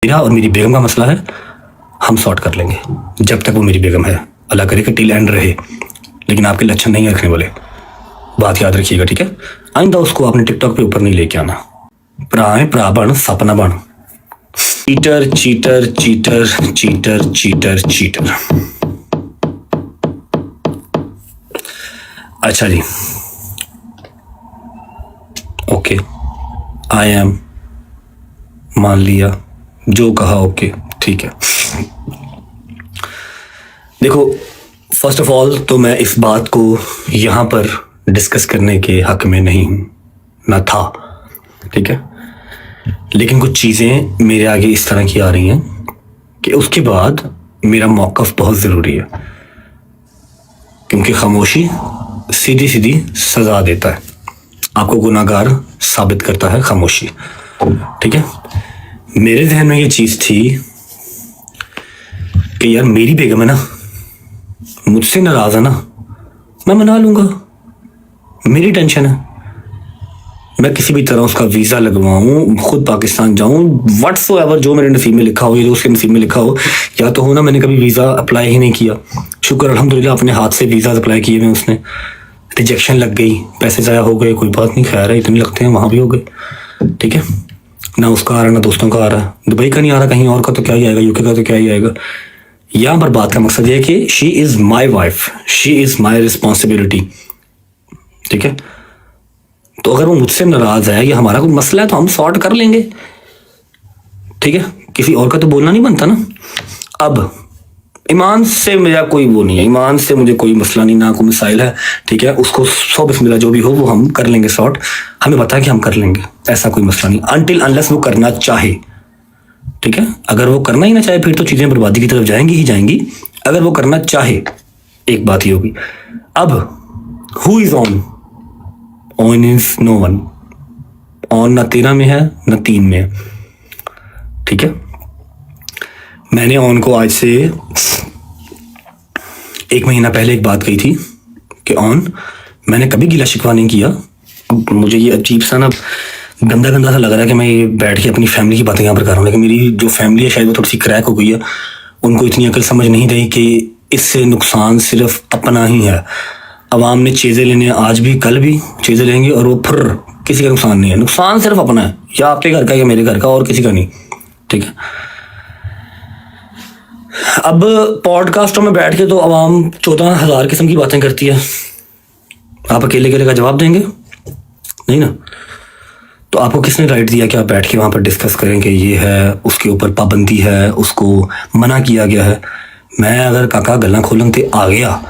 मेरा और मेरी बेगम का मसला है, हम सॉर्ट कर लेंगे जब तक वो मेरी बेगम है। अल्लाह करे कि टिल एंड रहे, लेकिन आपके लक्षण नहीं रखने वाले, बात याद रखिएगा, ठीक है। आइंदा उसको आपने टिकटॉक पे ऊपर नहीं लेके आना। प्राय प्राबण सपना बन। Cheater cheater cheater cheater cheater cheater. अच्छा जी, ओके, आई एम, मान लिया, जो कहा ओके, ठीक है। देखो, फर्स्ट ऑफ ऑल तो मैं इस बात को यहाँ पर डिस्कस करने के हक में नहीं हूँ, ना था, ठीक है। लेकिन कुछ चीज़ें मेरे आगे इस तरह की आ रही हैं कि उसके बाद मेरा मौक़िफ़ बहुत ज़रूरी है, क्योंकि खामोशी सीधी सीधी सज़ा देता है, आपको गुनाहगार साबित करता है खामोशी, ठीक है। मेरे जहन में ये चीज़ थी कि यार मेरी बेगम है ना, मुझसे नाराज़ है ना, मैं मना लूँगा, मेरी टेंशन है, मैं किसी भी तरह उसका वीज़ा लगवाऊँ, खुद पाकिस्तान जाऊँ, व्हाट्सोएवर जो मेरे नसीब में लिखा हो, या उसके नसीब में लिखा हो, या तो हो ना मैंने कभी वीज़ा अप्लाई ही नहीं किया, शुक्र अल्हम्दुलिल्लाह अपने हाथ से वीज़ा अप्लाई किए में उसने, रिजेक्शन लग गई, पैसे ज़ाया हो गए, कोई बात नहीं, खैर है, इतने लगते हैं, वहाँ भी हो गए, ठीक है। ना उसका आ रहा ना दोस्तों का आ रहा, दुबई का नहीं आ रहा, कहीं और का तो क्या ही आएगा, यूके का तो क्या ही आएगा। यहाँ पर बात का मकसद ये है कि she is my wife, she is my responsibility, ठीक है। तो अगर वो मुझसे नाराज़ है या हमारा कोई मसला है तो हम सॉर्ट कर लेंगे, ठीक है, किसी और का तो बोलना नहीं बनता ना। अब ईमान से मेरा कोई वो नहीं है, ईमान से मुझे कोई मसला नहीं, ना कोई मिसाइल है, ठीक है। उसको सौ बिस्मिल्लाह जो भी हो वो हम कर लेंगे सॉर्ट, हमें पता है कि हम कर लेंगे, ऐसा कोई मसला नहीं, अनटिल अनलेस वो करना चाहे, ठीक है। अगर वो करना ही ना चाहे फिर तो चीज़ें बर्बादी की तरफ जाएंगी ही जाएंगी। अगर वो करना चाहे, एक बात ही होगी। अब who is on? On is no one. On ना 13 में है ना 3 में है, ठीक है। मैंने ऑन को आज से 1 महीना पहले एक बात कही थी कि ऑन, मैंने कभी गिला शिकवा नहीं किया। मुझे ये अजीब सा ना गंदा गंदा सा लग रहा है कि मैं ये बैठ के अपनी फैमिली की बातें यहाँ पर कर रहा हूँ, लेकिन मेरी जो फैमिली है शायद वो थोड़ी सी क्रैक हो गई है, उनको इतनी अकल समझ नहीं रही कि इससे नुकसान सिर्फ अपना ही है। अवाम ने चीज़ें लेने, आज भी कल भी चीज़ें लेंगे और वो फिर किसी का नुकसान नहीं है, नुकसान सिर्फ अपना है, या आपके घर का या मेरे घर का, और किसी का नहीं, ठीक है। अब पॉडकास्टों में बैठ के तो अवाम 14,000 किस्म की बातें करती है, आप अकेले अकेले का जवाब देंगे नहीं ना। तो आपको किसने राइट दिया कि आप बैठ के वहाँ पर डिस्कस करें कि ये है, उसके ऊपर पाबंदी है, उसको मना किया गया है। मैं अगर काका गल्लां खोलन ते आ गया,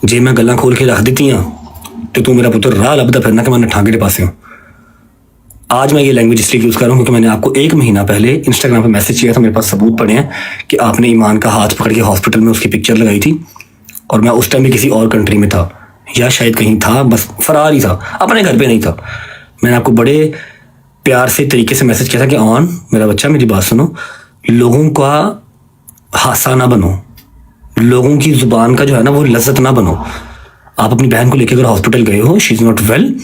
जे मैं गल्लां खोल के रख दी तो तू मेरा पुत्र राह लभदा फिरना कि मैं ठागे के पासे हूँ। आज मैं ये लैंग्वेज इसलिए यूज़ कर रहा हूँ क्योंकि मैंने आपको 1 महीना पहले इंस्टाग्राम पे मैसेज किया था, मेरे पास सबूत पड़े हैं कि आपने ईमान का हाथ पकड़ के हॉस्पिटल में उसकी पिक्चर लगाई थी, और मैं उस टाइम भी किसी और कंट्री में था, या शायद कहीं था, बस फरार ही था, अपने घर पे नहीं था। मैंने आपको बड़े प्यार से तरीके से मैसेज किया था कि ऑन मेरा बच्चा मेरी बात सुनो, लोगों का हासा ना बनो, लोगों की जुबान का जो है ना वो लज्जत ना बनो। आप अपनी बहन को लेकर अगर हॉस्पिटल गए हो, शी इज़ नॉट वेल,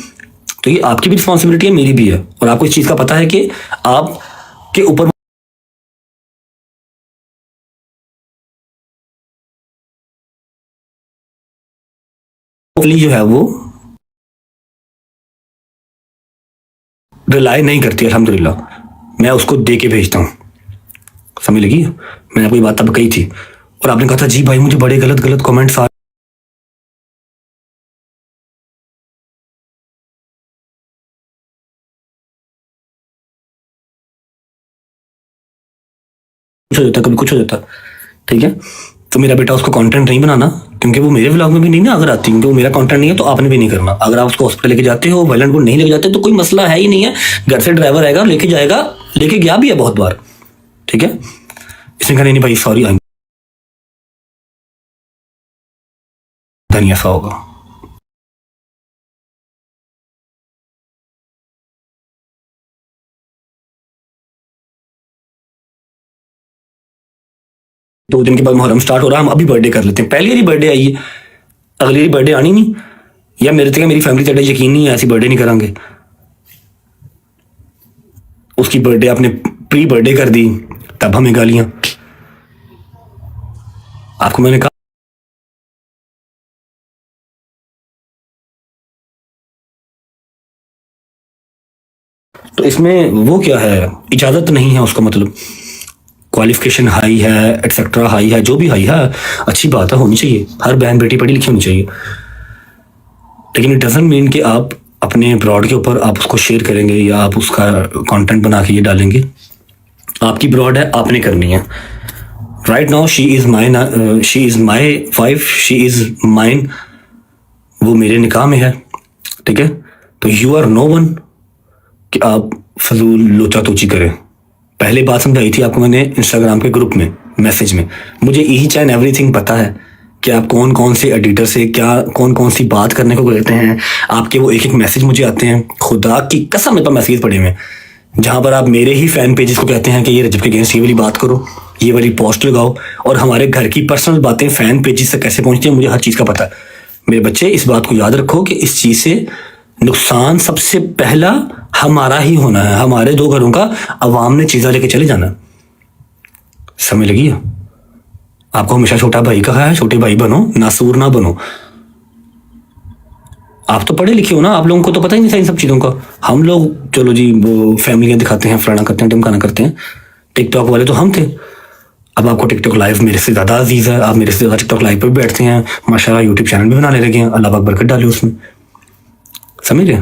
तो ये आपकी भी रिस्पॉन्सिबिलिटी है, मेरी भी है, और आपको इस चीज़ का पता है कि आपके ऊपर जो है वो रिलाई नहीं करती, अल्हम्दुलिल्लाह मैं उसको दे के भेजता हूँ, समझ लगी। मैंने आपको ये बात तब कही थी, और आपने कहा था जी भाई मुझे बड़े गलत गलत कमेंट्स आ कुछ हो जाता, कभी कुछ हो जाता, ठीक है। तो मेरा बेटा उसको कंटेंट नहीं बनाना, क्योंकि वो मेरे व्लॉग में भी नहीं ना अगर आती, क्योंकि वो मेरा कंटेंट नहीं है, तो आपने भी नहीं करना। अगर आप उसको हॉस्पिटल लेके जाते हो, वायलेंट को नहीं लेके जाते तो कोई मसला है ही नहीं है, घर से ड्राइवर आएगा लेके जाएगा, लेके गया भी है बहुत बार, ठीक है। इसने कहा नहीं भाई सॉरी, धनिया सा होगा। दो दिन के बाद मुहर्रम स्टार्ट हो रहा है, हम अभी बर्थडे कर लेते हैं, पहली बारी बर्थडे आई है, अगली बारी बर्थडे आनी नहीं, या मेरे तक मेरी फैमिली तेरा यकीन नहीं है, ऐसी बर्थडे नहीं करांगे। उसकी बर्थडे आपने प्री बर्थडे कर दी, तब हमें गालियां। आपको मैंने कहा तो इसमें वो क्या है, इजाजत नहीं है उसका मतलब। क्वालिफिकेशन हाई है, एक्सेट्रा हाई है, जो भी हाई है अच्छी बात है, होनी चाहिए। हर बहन बेटी पढ़ी लिखी होनी चाहिए, लेकिन इट डजंट मीन कि आप अपने ब्रॉड के ऊपर आप उसको शेयर करेंगे या आप उसका कंटेंट बना के ये डालेंगे। आपकी ब्रॉड है, आपने करनी है। Right now she is my wife, she is mine, वो मेरे निकाह में है, ठीक है। तो यू आर नो वन कि आप फजूल लोचा तोची करें। पहले बात समझाई थी आपको मैंने इंस्टाग्राम के ग्रुप में, मैसेज में। मुझे ईच एंड एवरीथिंग पता है कि आप कौन कौन से एडिटर से क्या कौन कौन सी बात करने को कहते हैं। आपके वो एक एक मैसेज मुझे आते हैं, खुदा की कसम मेरे पास मैसेज पड़े हुए हैं जहां पर आप मेरे ही फैन पेजेस को कहते हैं कि ये रजब के अगेंस्ट ये वाली बात करो, ये वाली पोस्ट लगाओ। और हमारे घर की पर्सनल बातें फैन पेजेस से कैसे पहुंचती हैं मुझे हर चीज़ का पता है। मेरे बच्चे इस बात को याद रखो कि इस चीज़ से नुकसान सबसे पहला हमारा ही होना है, हमारे दो घरों का। अवाम ने चीज़ा लेके चले जाना, समझ लगी है? आपको हमेशा छोटा भाई कहा है, छोटे भाई बनो, नासूर ना बनो। आप तो पढ़े लिखे हो ना, आप लोगों को तो पता ही नहीं था इन सब चीज़ों का। हम लोग चलो जी वो फैमिलियाँ दिखाते हैं, फलाना करते हैं, टिमकाना करते हैं। टिकटॉक वाले तो हम थे। अब आपको टिकटॉक लाइव मेरे से ज़्यादा अजीज़ है, आप मेरे से ज़्यादा टिकटॉक लाइव पर भी बैठते हैं, माशाल्लाह यूट्यूब चैनल भी बनाने लगे हैं। अल्लाह पाक बरकत डाले उसमें, समझ रहे?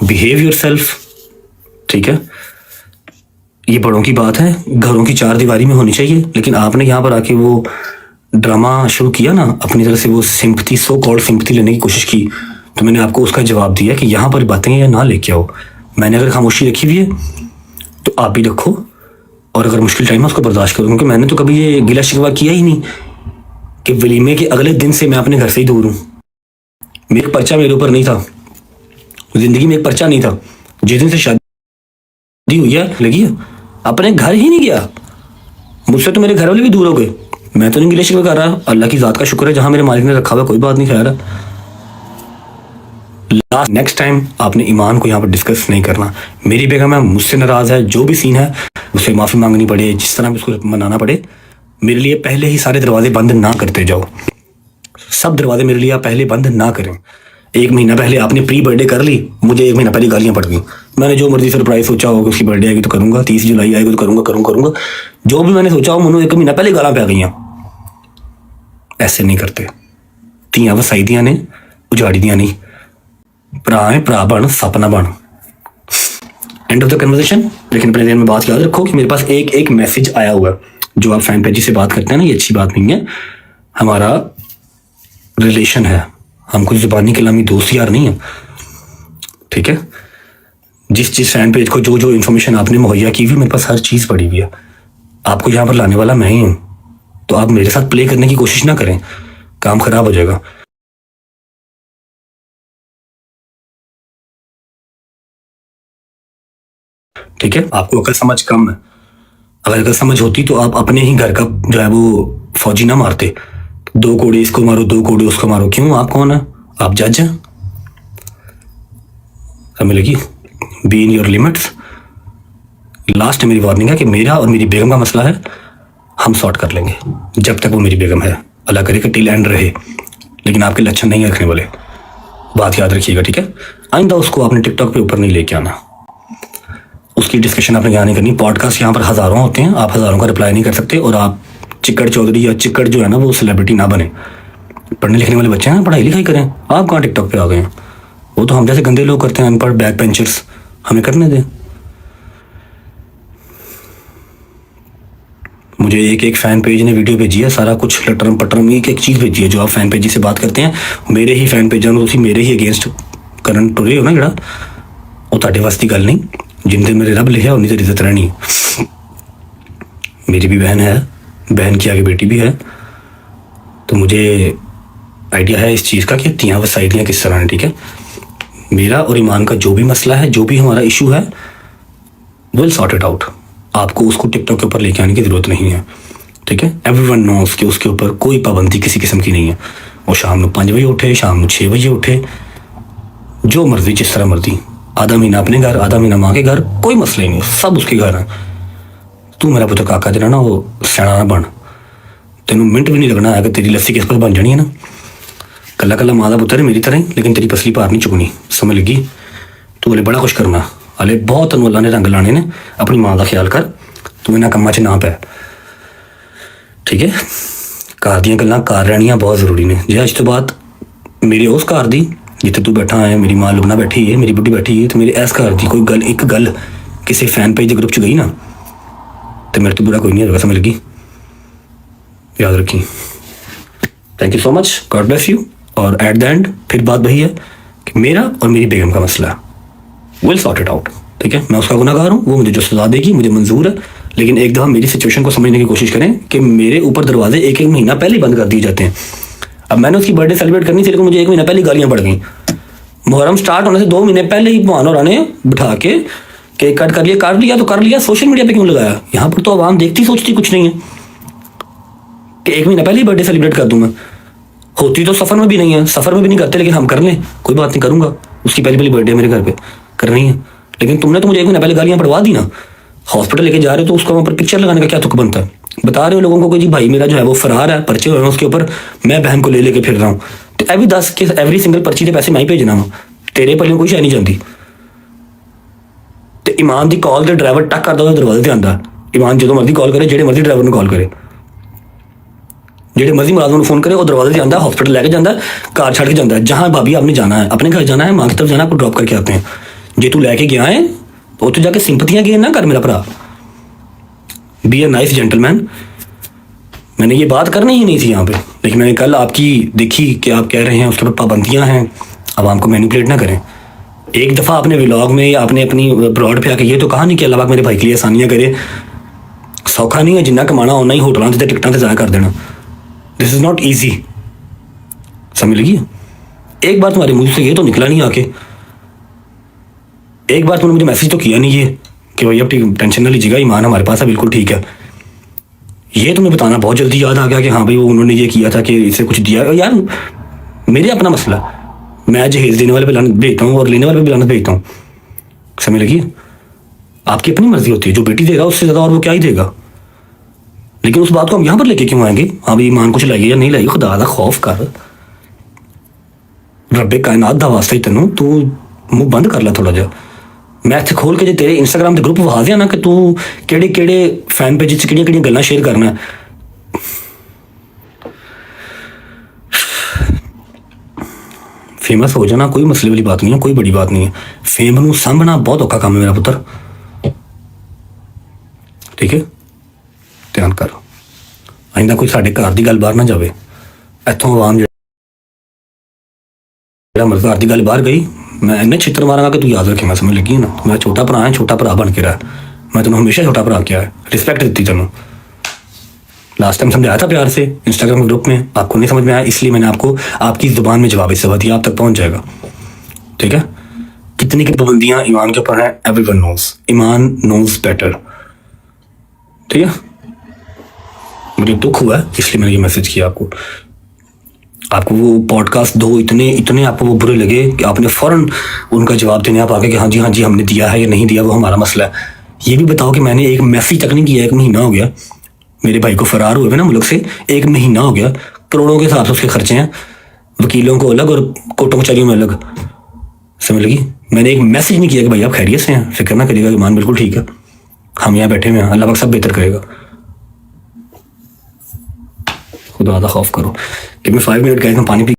बिहेव योरसेल्फ, ठीक है। ये बड़ों की बात है, घरों की चार दीवारी में होनी चाहिए। लेकिन आपने यहाँ पर आके वो ड्रामा शुरू किया ना, अपनी तरह से वो सिंपथी, सो कॉल्ड सिंपथी लेने की कोशिश की। तो मैंने आपको उसका जवाब दिया कि यहाँ पर बातें या ना लेके आओ। मैंने अगर खामोशी रखी हुई है तो आप भी रखो, और अगर मुश्किल टाइम है उसको बर्दाश्त करो। क्योंकि मैंने तो कभी ये गिला शिकवा किया ही नहीं कि वलीमे के अगले दिन से मैं अपने घर से ही दूर हूँ। मेरा पर्चा मेरे ऊपर नहीं था, जिंदगी में एक पर्चा नहीं था। जिस दिन से शादी हुई है लगी है, अपने घर ही नहीं गया। मुझसे तो मेरे घर वाले भी दूर हो गए। मैं तो नहीं गिले शिकवे कर रहा, अल्लाह की जात का शुक्र है जहां मेरे मालिक ने रखा हुआ, कोई बात नहीं। खैर लास्ट नेक्स्ट टाइम आपने ईमान को यहाँ पर डिस्कस नहीं करना। मेरी बेगम है, मुझसे नाराज है, जो भी सीन है उसे माफी मांगनी पड़े, जिस तरह भी उसको मनाना पड़े। मेरे लिए पहले ही सारे दरवाजे बंद ना करते जाओ, सब दरवाजे मेरे लिए आप पहले बंद ना करें। एक महीना पहले आपने प्री बर्थडे कर ली, मुझे एक महीना पहले गालियां पड़ गई। मैंने जो मर्जी सरप्राइज सोचा होगा, उसकी बर्थडे आएगी तो करूंगा, 30 जुलाई आएगी तो करूंगा। जो भी मैंने सोचा हो, मनु एक महीना पहले गालां पै गई। ऐसे नहीं करते। ਧੀਆਂ ਵਸਾਈ ਦੀਆਂ ਨੇ, ਉਜਾੜੀ ਦੀਆਂ नहीं। भरा है भरा बन, सपना बन। End of the conversation. लेकिन अपने ध्यान में बात याद रखो कि मेरे पास एक एक मैसेज आया हुआ है। जो आप फैन पेज से बात करते हैं ना, ये अच्छी बात नहीं है। हमारा रिलेशन है, हम कुछ जुबानी कलामी दोस्त यार नहीं है, ठीक है। जिस फैन पेज को जो जो इन्फॉर्मेशन आपने मुहैया की हुई, मेरे पास हर चीज़ पड़ी हुई है। आपको यहाँ पर लाने वाला मैं ही हूँ, तो आप मेरे साथ प्ले करने की कोशिश ना करें, काम खराब हो जाएगा। ठीक है, आपको अकल समझ कम है। अगर अकल समझ होती तो आप अपने ही घर का जो है वो फौजी ना मारते। 2 कोड़े इसको मारो, 2 कोड़े उसको मारो। क्यों? आप कौन है? आप जज हैं, समझ लगी? Be in your limits. Last मेरी वार्निंग है कि मेरा और मेरी बेगम का मसला है, हम सॉर्ट कर लेंगे जब तक वो मेरी बेगम है। अल्लाह करे कि टिल एंड रहे, लेकिन आपके लक्षण नहीं रखने वाले, बात याद रखिएगा, ठीक है। आइंदा उसको आपने टिकटॉक पे ऊपर नहीं लेके आना, उसकी डिस्कशन आपने यहाँ नहीं करनी। पॉडकास्ट यहाँ पर हज़ारों होते हैं, आप हज़ारों का रिप्लाई नहीं कर सकते। और आप चिक्कड़ चौधरी या चिक्कड़ जो है ना, वो सेलिब्रिटी ना बने। पढ़ने लिखने वाले बच्चे हैं, पढ़ाई लिखाई करें। आप कहाँ टिकटॉक पे आ गए हैं? वो तो हम जैसे गंदे लोग करते हैं, अनपढ़ बैक बेंचर्स, हमें करने दें। मुझे एक एक फैन पेज ने वीडियो भेजी है, सारा कुछ लटरम पटरम एक एक चीज़ भेजी है। जो आप फैन पेज से बात करते हैं, मेरे ही फैन पेज तुम मेरे ही अगेंस्ट करन टुरे हो ना, जरा वो ताड़े वास्ते गल नहीं। जिनते मेरे रब लिखा उन्हीं से इज्जत रहनी। मेरी भी बहन है, बहन की आगे बेटी भी है, तो मुझे आइडिया है इस चीज़ का कि तियाँ वसाइलियाँ किस तरह हैं, ठीक है। मेरा और ईमान का जो भी मसला है, जो भी हमारा इशू है, विल सॉर्ट इट आउट। आपको उसको टिकटॉक के ऊपर लेके आने की ज़रूरत नहीं है, ठीक है। एवरीवन नोस कि उसके ऊपर कोई पाबंदी किसी किस्म की नहीं है। वो शाम को 5 बजे उठे, शाम को 6 बजे उठे, जो मर्जी जिस तरह मर्जी, आधा महीना अपने घर, आधा महीना माँ के घर, कोई मसला ही नहीं, सब उसके घर है। तू मेरा पुत्र काका तेरा ना वो सियाना ना बन, तेनों मिनट भी नहीं लगना है कि तेरी लस्सी किस पर बन जानी है ना। कला कला माँ का पुत्र है मेरी तरह ही, लेकिन तेरी पसली पार नहीं चुकनी, समझ लगी। तू हले बड़ा कुछ करना, हले बहुत तेन अल्लाह ने रंग लाने ने। अपनी माँ का ख्याल कर, तू इन्होंने कम्मा च ना पै, ठीक है। घर दी गल्लां घर रहनियां बहुत जरूरी ने। जे अज तो बाद मेरी उस घर दी जिथे तू बैठा है, मेरी माँ लुबना बैठी है, मेरी बुढ़ी बैठी है, तो मेरे इस घर की कोई गल, एक गल किसी फैन पेज के ग्रुप च गई ना, तो मेरे तो बुरा कोई नहीं होगा, समझ लगी। याद रखी। Thank you so much, God bless you. और एट द एंड फिर बात वही है कि मेरा और मेरी बेगम का मसला है, विल सॉर्ट इट आउट, ठीक है। मैं उसका गुनाहगार हूँ, वो मुझे जो सजा देगी मुझे मंजूर है, लेकिन एक दफ़ा मेरी सिचुएशन को समझने की कोशिश करें कि मेरे ऊपर दरवाजे एक एक महीना पहले ही बंद कर दिए जाते हैं। अब मैंने उसकी बर्थडे सेलिब्रेट करनी थी, लेकिन मुझे एक महीना पहले गालियाँ पड़ गई। मुहर्रम स्टार्ट होने से 2 महीने पहले ही मोहन और ने बिठा के केक कट कर लिया, काट लिया तो कर लिया, सोशल मीडिया पे क्यों लगाया? यहाँ पर तो आवाम देखती सोचती कुछ नहीं है कि 1 महीना पहले ही बर्थडे सेलिब्रेट कर दूँ मैं। होती तो सफ़र में भी नहीं है, सफ़र में भी नहीं करते, लेकिन हम कर लें, कोई बात नहीं, करूँगा। उसकी पहली पहली बर्थडे मेरे घर पे करनी है, लेकिन तुमने तो मुझे 1 महीना पहले गालियाँ पड़वा दी ना। हॉस्पिटल लेके जा रहे हो तो उसका वहाँ पर पिक्चर लगाने का क्या तुक बनता है? बता रहे हो लोगों को कि जी भाई मेरा जो है वो फरार है, पर्चे हुए हैं उसके ऊपर, मैं बहन को ले लेके फिर रहा हूँ, तो एवरी 10 के एवरी सिंगल पर्ची के पैसे मैं ही भेजना वा, तेरे पल्ले कोई शायद नहीं जानती। तो ईमान की कॉल तो ड्राइवर टक करता दरवाजे से आता, ईमान जो मर्जी कॉल करे, जेडे मर्जी ड्राइवर कॉल करे, जेडे मर्जी मुलाजम फोन करे, वो दरवाजे से आता, हॉस्पिटल लेके जाता, कार छड़ के जाता है, जहाँ भाभी आपने जाना है, अपने घर जाना है, माँ की तरफ जाना है, आपको ड्रॉप करके आते हैं। जे तू लैके गया है तो तू जाके सिंपतियां गेन ना कर मेरा भरा, बी ए नाइस जेंटलमैन। मैंने ये बात करनी ही नहीं थी यहाँ पे, लेकिन मैंने कल आपकी देखी कि आप कह रहे हैं उसके ऊपर पाबंदियां हैं, अब हमको मैनिपुलेट ना करें। एक दफ़ा आपने व्लॉग में या आपने अपनी ब्रॉड पे आके ये तो कहा नहीं कि अल्लाह पाक मेरे भाई के लिए आसानियाँ करे, सौखा नहीं है, जिन्ना कमाना उन्ना ही होटलों से टिकटों से ज़ाया कर देना, दिस इज़ नॉट ईजी, समझ लगी। एक बार तुम्हारे मुँह से ये तो निकला नहीं आके, एक बार तुमने मुझे मैसेज तो किया नहीं ये कि भाई अब टेंशन ना लीजिएगा, ईमान हमारे पास है, बिल्कुल ठीक है। ये तुम्हें बताना बहुत जल्दी याद आ गया कि हाँ भाई वो उन्होंने ये किया था कि इसे कुछ दिया। यार मेरे अपना मसला, मैं जहेज देने वाले पे लानत भेजता हूँ और लेने वाले पे भी लानत भेजता हूँ, समझ लगी। आपकी अपनी मर्जी होती है, जो बेटी देगा उससे ज़्यादा और वो क्या ही देगा, लेकिन उस बात को हम यहाँ पर लेके क्यों आएंगे? हाँ भाई ईमान कुछ लाइए या नहीं लाइए, खुदा का खौफ कर, रब्बे कायनात दा वास्ते तेनों तू मुँह बंद कर ला थोड़ा जा। मैं इत्थे खोल के जो तेरे इंस्टाग्राम के ग्रुप वहा दिया ना कि तू केड़े केड़े फैन पेज च केड़ियां केड़ियां गल्लां शेयर करना, फेमस हो जाना कोई मसले वाली बात नहीं है, कोई बड़ी बात नहीं है। फेम नूं सामभना बहुत औखा काम है मेरा पुत्र, ठीक है, ध्यान कर। आइंदा कोई साडे घर दी गल बाहर ना जावे, इत्थों आवाम जिहड़ा मर्द घर दी गल बाहर गई, मैं इन्ने छित्र मारांगा कि तू याद रखेगा, समझ लगी ना। मेरा छोटा भरा है, छोटा भरा बन के रहा, मैं तेनों हमेशा छोटा भरा किया है, रिस्पेक्ट दी तेनों। लास्ट टाइम समझाया था प्यार से इंस्टाग्राम के ग्रुप में, आपको नहीं समझ में आया, इसलिए मैंने आपको आपकी जुबान में जवाब इस दिया, आप तक पहुंच जाएगा, ठीक है। कितनी की पाबंदियां ईमान के ऊपर है, एवरीवन नोज, ईमान नोज बेटर, ठीक है। मुझे दुख हुआ है इसलिए मैंने ये मैसेज किया आपको। आपको वो पॉडकास्ट दो इतने इतने आपको वो बुरे लगे कि आपने फौरन उनका जवाब देने आप आगे कि हाँ जी हमने दिया है या नहीं दिया, वो हमारा मसला है। ये भी बताओ कि मैंने एक मैसेज तक नहीं किया, 1 महीना हो गया मेरे भाई को फरार हुए ना मुल्क से, 1 महीना हो गया, करोड़ों के हिसाब से उसके खर्चे हैं, वकीलों को अलग और कोर्टों कचहरियों में अलग, समझ लगी। मैंने एक मैसेज नहीं किया कि भाई आप खैरियत से हैं, फिक्र ना करिएगा, ईमान बिल्कुल ठीक है, हम यहाँ बैठे हुए हैं, अल्लाह पाक सब बेहतर करेगा। खुदा दा खौफ करो कि मैं 5 मिनट गए, मैं पानी पी